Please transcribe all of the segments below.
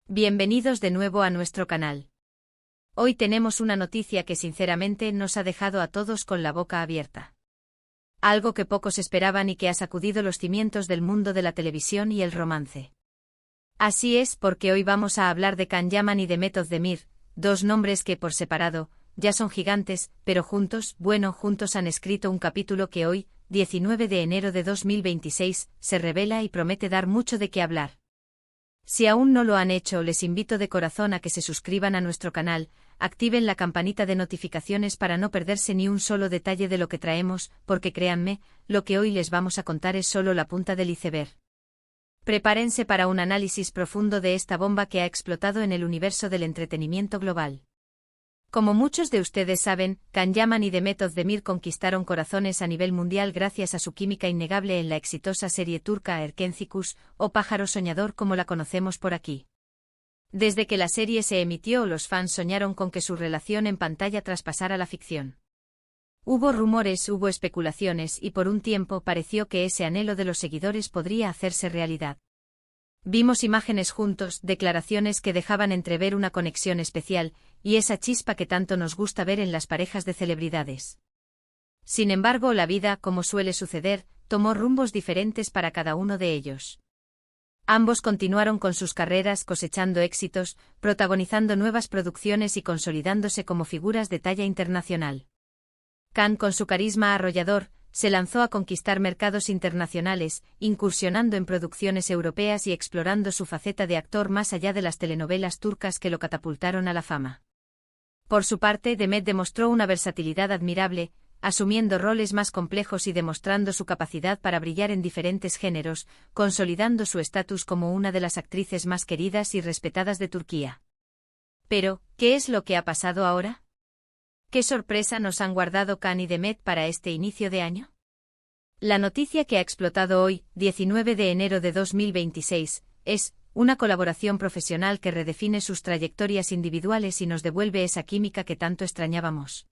Bienvenidos de nuevo a nuestro canal. Hoy tenemos una noticia que sinceramente nos ha dejado a todos con la boca abierta. Algo que pocos esperaban y que ha sacudido los cimientos del mundo de la televisión y el romance. Así es, porque hoy vamos a hablar de Can Yaman y de Mehmet Özdemir, dos nombres que por separado ya son gigantes, pero juntos han escrito un capítulo que hoy, 19 de enero de 2026, se revela y promete dar mucho de qué hablar. Si aún no lo han hecho, les invito de corazón a que se suscriban a nuestro canal, activen la campanita de notificaciones para no perderse ni un solo detalle de lo que traemos, porque créanme, lo que hoy les vamos a contar es solo la punta del iceberg. Prepárense para un análisis profundo de esta bomba que ha explotado en el universo del entretenimiento global. Como muchos de ustedes saben, Can Yaman y Mehmet Özdemir conquistaron corazones a nivel mundial gracias a su química innegable en la exitosa serie turca Erkenci o Pájaro Soñador como la conocemos por aquí. Desde que la serie se emitió, los fans soñaron con que su relación en pantalla traspasara la ficción. Hubo rumores, hubo especulaciones y por un tiempo pareció que ese anhelo de los seguidores podría hacerse realidad. Vimos imágenes juntos, declaraciones que dejaban entrever una conexión especial, y esa chispa que tanto nos gusta ver en las parejas de celebridades. Sin embargo, la vida, como suele suceder, tomó rumbos diferentes para cada uno de ellos. Ambos continuaron con sus carreras, cosechando éxitos, protagonizando nuevas producciones y consolidándose como figuras de talla internacional. Can, con su carisma arrollador, se lanzó a conquistar mercados internacionales, incursionando en producciones europeas y explorando su faceta de actor más allá de las telenovelas turcas que lo catapultaron a la fama. Por su parte, Mehmet demostró una versatilidad admirable, asumiendo roles más complejos y demostrando su capacidad para brillar en diferentes géneros, consolidando su estatus como una de las actrices más queridas y respetadas de Turquía. Pero, ¿qué es lo que ha pasado ahora? ¿Qué sorpresa nos han guardado Can y Mehmet para este inicio de año? La noticia que ha explotado hoy, 19 de enero de 2026, es una colaboración profesional que redefine sus trayectorias individuales y nos devuelve esa química que tanto extrañábamos.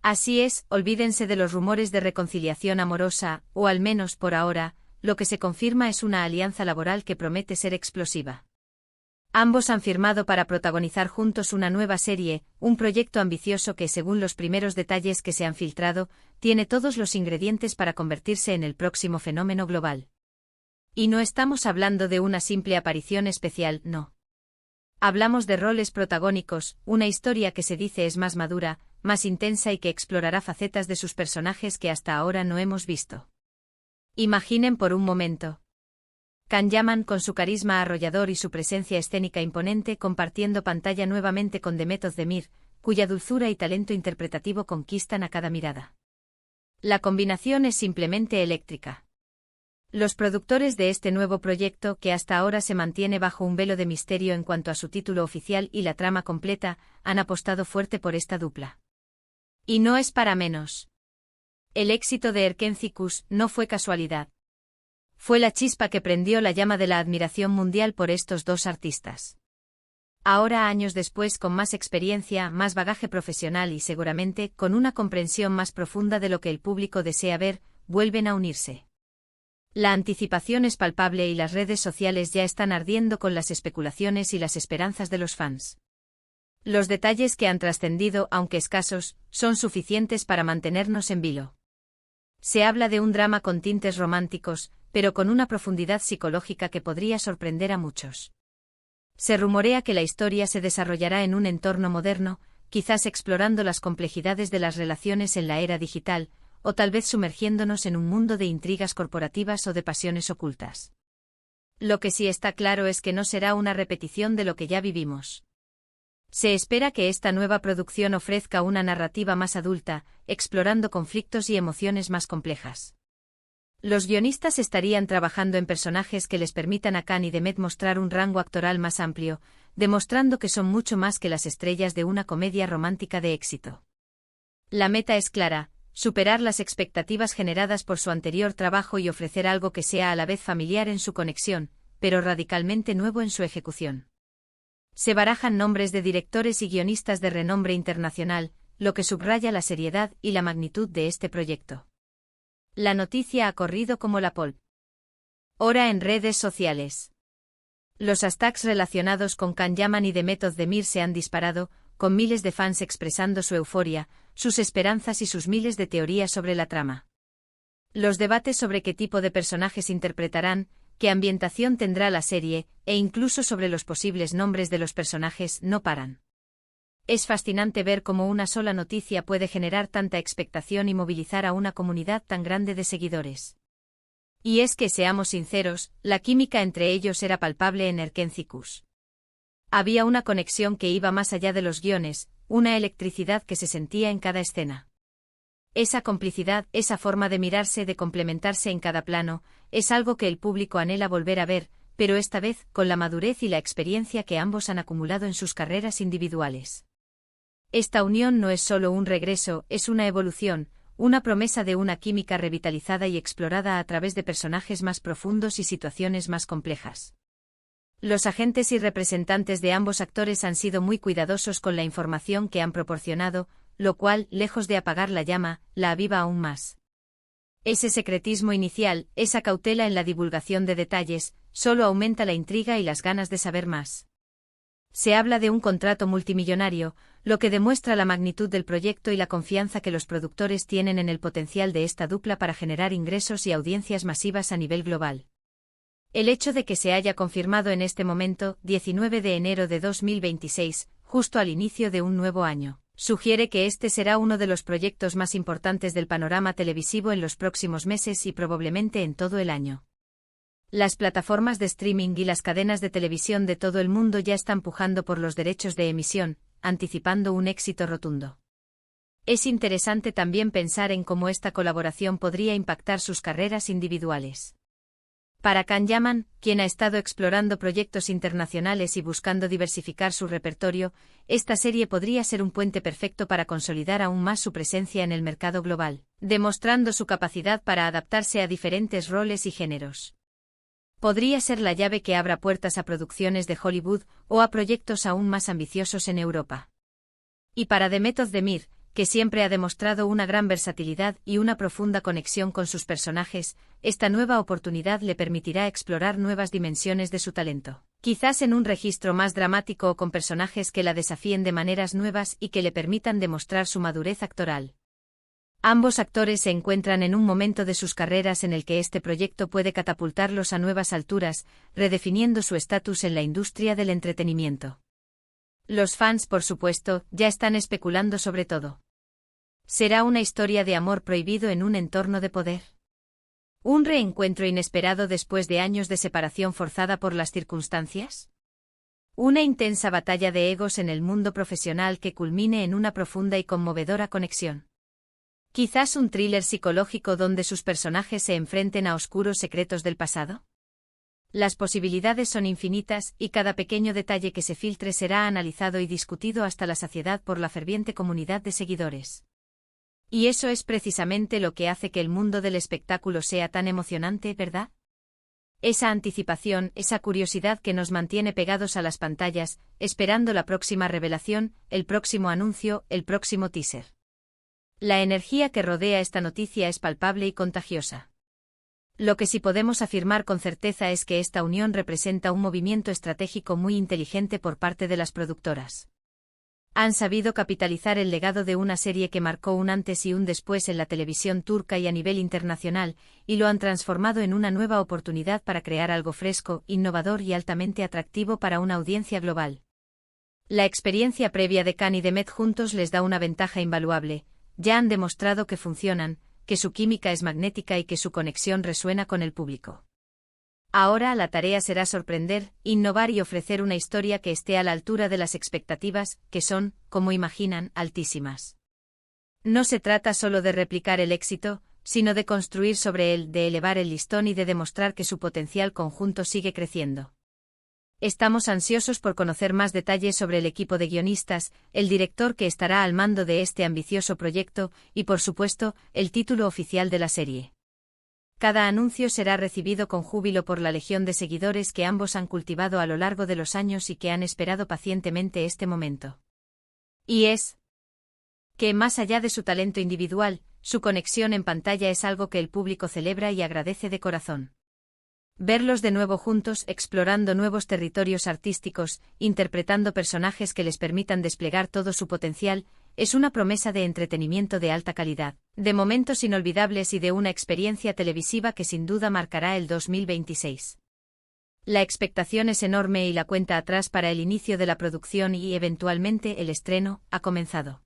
Así es, olvídense de los rumores de reconciliación amorosa, o al menos por ahora, lo que se confirma es una alianza laboral que promete ser explosiva. Ambos han firmado para protagonizar juntos una nueva serie, un proyecto ambicioso que, según los primeros detalles que se han filtrado, tiene todos los ingredientes para convertirse en el próximo fenómeno global. Y no estamos hablando de una simple aparición especial, no. Hablamos de roles protagónicos, una historia que se dice es más madura, más intensa y que explorará facetas de sus personajes que hasta ahora no hemos visto. Imaginen por un momento. Can Yaman con su carisma arrollador y su presencia escénica imponente compartiendo pantalla nuevamente con Mehmet Özdemir, cuya dulzura y talento interpretativo conquistan a cada mirada. La combinación es simplemente eléctrica. Los productores de este nuevo proyecto, que hasta ahora se mantiene bajo un velo de misterio en cuanto a su título oficial y la trama completa, han apostado fuerte por esta dupla. Y no es para menos. El éxito de Erkenci no fue casualidad. Fue la chispa que prendió la llama de la admiración mundial por estos dos artistas. Ahora, años después, con más experiencia, más bagaje profesional y seguramente con una comprensión más profunda de lo que el público desea ver, vuelven a unirse. La anticipación es palpable y las redes sociales ya están ardiendo con las especulaciones y las esperanzas de los fans. Los detalles que han trascendido, aunque escasos, son suficientes para mantenernos en vilo. Se habla de un drama con tintes románticos, pero con una profundidad psicológica que podría sorprender a muchos. Se rumorea que la historia se desarrollará en un entorno moderno, quizás explorando las complejidades de las relaciones en la era digital, o tal vez sumergiéndonos en un mundo de intrigas corporativas o de pasiones ocultas. Lo que sí está claro es que no será una repetición de lo que ya vivimos. Se espera que esta nueva producción ofrezca una narrativa más adulta, explorando conflictos y emociones más complejas. Los guionistas estarían trabajando en personajes que les permitan a Can y Mehmet mostrar un rango actoral más amplio, demostrando que son mucho más que las estrellas de una comedia romántica de éxito. La meta es clara: superar las expectativas generadas por su anterior trabajo y ofrecer algo que sea a la vez familiar en su conexión, pero radicalmente nuevo en su ejecución. Se barajan nombres de directores y guionistas de renombre internacional, lo que subraya la seriedad y la magnitud de este proyecto. La noticia ha corrido como la pólvora en redes sociales. Los hashtags relacionados con Can Yaman y The Method de Mir se han disparado, con miles de fans expresando su euforia, sus esperanzas y sus miles de teorías sobre la trama. Los debates sobre qué tipo de personajes interpretarán, qué ambientación tendrá la serie, e incluso sobre los posibles nombres de los personajes, no paran. Es fascinante ver cómo una sola noticia puede generar tanta expectación y movilizar a una comunidad tan grande de seguidores. Y es que, seamos sinceros, la química entre ellos era palpable en Erkencicus. Había una conexión que iba más allá de los guiones, una electricidad que se sentía en cada escena. Esa complicidad, esa forma de mirarse, de complementarse en cada plano, es algo que el público anhela volver a ver, pero esta vez, con la madurez y la experiencia que ambos han acumulado en sus carreras individuales. Esta unión no es solo un regreso, es una evolución, una promesa de una química revitalizada y explorada a través de personajes más profundos y situaciones más complejas. Los agentes y representantes de ambos actores han sido muy cuidadosos con la información que han proporcionado, lo cual, lejos de apagar la llama, la aviva aún más. Ese secretismo inicial, esa cautela en la divulgación de detalles, solo aumenta la intriga y las ganas de saber más. Se habla de un contrato multimillonario, lo que demuestra la magnitud del proyecto y la confianza que los productores tienen en el potencial de esta dupla para generar ingresos y audiencias masivas a nivel global. El hecho de que se haya confirmado en este momento, 19 de enero de 2026, justo al inicio de un nuevo año, sugiere que este será uno de los proyectos más importantes del panorama televisivo en los próximos meses y probablemente en todo el año. Las plataformas de streaming y las cadenas de televisión de todo el mundo ya están pujando por los derechos de emisión, anticipando un éxito rotundo. Es interesante también pensar en cómo esta colaboración podría impactar sus carreras individuales. Para Can Yaman, quien ha estado explorando proyectos internacionales y buscando diversificar su repertorio, esta serie podría ser un puente perfecto para consolidar aún más su presencia en el mercado global, demostrando su capacidad para adaptarse a diferentes roles y géneros. Podría ser la llave que abra puertas a producciones de Hollywood o a proyectos aún más ambiciosos en Europa. Y para The Method de Mir, que siempre ha demostrado una gran versatilidad y una profunda conexión con sus personajes, esta nueva oportunidad le permitirá explorar nuevas dimensiones de su talento, quizás en un registro más dramático o con personajes que la desafíen de maneras nuevas y que le permitan demostrar su madurez actoral. Ambos actores se encuentran en un momento de sus carreras en el que este proyecto puede catapultarlos a nuevas alturas, redefiniendo su estatus en la industria del entretenimiento. Los fans, por supuesto, ya están especulando sobre todo. ¿Será una historia de amor prohibido en un entorno de poder? ¿Un reencuentro inesperado después de años de separación forzada por las circunstancias? ¿Una intensa batalla de egos en el mundo profesional que culmine en una profunda y conmovedora conexión? ¿Quizás un thriller psicológico donde sus personajes se enfrenten a oscuros secretos del pasado? Las posibilidades son infinitas y cada pequeño detalle que se filtre será analizado y discutido hasta la saciedad por la ferviente comunidad de seguidores. Y eso es precisamente lo que hace que el mundo del espectáculo sea tan emocionante, ¿verdad? Esa anticipación, esa curiosidad que nos mantiene pegados a las pantallas, esperando la próxima revelación, el próximo anuncio, el próximo teaser. La energía que rodea esta noticia es palpable y contagiosa. Lo que sí podemos afirmar con certeza es que esta unión representa un movimiento estratégico muy inteligente por parte de las productoras. Han sabido capitalizar el legado de una serie que marcó un antes y un después en la televisión turca y a nivel internacional, y lo han transformado en una nueva oportunidad para crear algo fresco, innovador y altamente atractivo para una audiencia global. La experiencia previa de Can y The Met juntos les da una ventaja invaluable. Ya han demostrado que funcionan, que su química es magnética y que su conexión resuena con el público. Ahora la tarea será sorprender, innovar y ofrecer una historia que esté a la altura de las expectativas, que son, como imaginan, altísimas. No se trata solo de replicar el éxito, sino de construir sobre él, de elevar el listón y de demostrar que su potencial conjunto sigue creciendo. Estamos ansiosos por conocer más detalles sobre el equipo de guionistas, el director que estará al mando de este ambicioso proyecto y, por supuesto, el título oficial de la serie. Cada anuncio será recibido con júbilo por la legión de seguidores que ambos han cultivado a lo largo de los años y que han esperado pacientemente este momento. Y es que, más allá de su talento individual, su conexión en pantalla es algo que el público celebra y agradece de corazón. Verlos de nuevo juntos, explorando nuevos territorios artísticos, interpretando personajes que les permitan desplegar todo su potencial, es una promesa de entretenimiento de alta calidad, de momentos inolvidables y de una experiencia televisiva que sin duda marcará el 2026. La expectación es enorme y la cuenta atrás para el inicio de la producción y, eventualmente, el estreno, ha comenzado.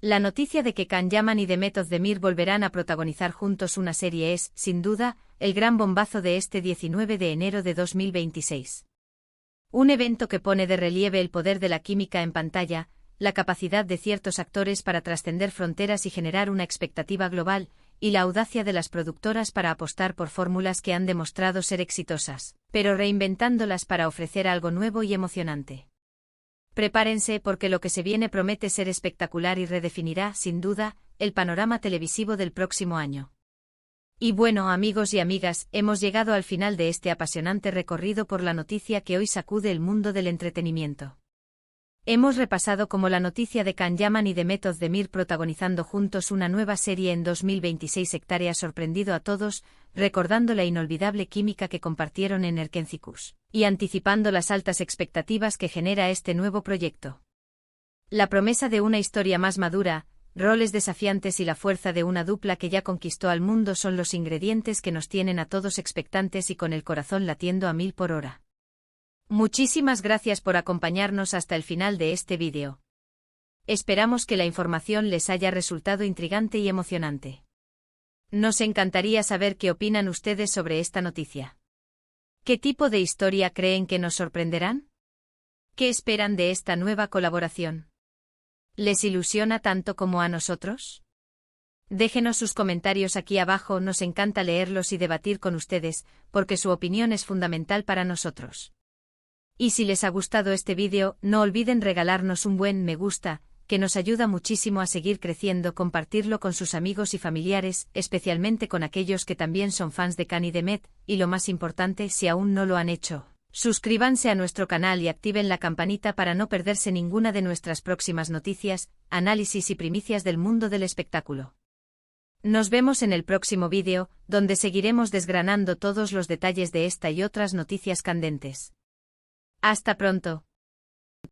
La noticia de que Can Yaman y Demet Özdemir volverán a protagonizar juntos una serie es, sin duda, el gran bombazo de este 19 de enero de 2026. Un evento que pone de relieve el poder de la química en pantalla, la capacidad de ciertos actores para trascender fronteras y generar una expectativa global, y la audacia de las productoras para apostar por fórmulas que han demostrado ser exitosas, pero reinventándolas para ofrecer algo nuevo y emocionante. Prepárense porque lo que se viene promete ser espectacular y redefinirá, sin duda, el panorama televisivo del próximo año. Y bueno, amigos y amigas, hemos llegado al final de este apasionante recorrido por la noticia que hoy sacude el mundo del entretenimiento. Hemos repasado cómo la noticia de Can Yaman y Demet Özdemir protagonizando juntos una nueva serie en 2026 ha sorprendido a todos, recordando la inolvidable química que compartieron en Erkencikus, y anticipando las altas expectativas que genera este nuevo proyecto. La promesa de una historia más madura, roles desafiantes y la fuerza de una dupla que ya conquistó al mundo son los ingredientes que nos tienen a todos expectantes y con el corazón latiendo a 1000 por hora. Muchísimas gracias por acompañarnos hasta el final de este vídeo. Esperamos que la información les haya resultado intrigante y emocionante. Nos encantaría saber qué opinan ustedes sobre esta noticia. ¿Qué tipo de historia creen que nos sorprenderán? ¿Qué esperan de esta nueva colaboración? ¿Les ilusiona tanto como a nosotros? Déjenos sus comentarios aquí abajo, nos encanta leerlos y debatir con ustedes, porque su opinión es fundamental para nosotros. Y si les ha gustado este vídeo, no olviden regalarnos un buen me gusta, que nos ayuda muchísimo a seguir creciendo, compartirlo con sus amigos y familiares, especialmente con aquellos que también son fans de Can y Demet, y lo más importante, si aún no lo han hecho, suscríbanse a nuestro canal y activen la campanita para no perderse ninguna de nuestras próximas noticias, análisis y primicias del mundo del espectáculo. Nos vemos en el próximo vídeo, donde seguiremos desgranando todos los detalles de esta y otras noticias candentes. Hasta pronto.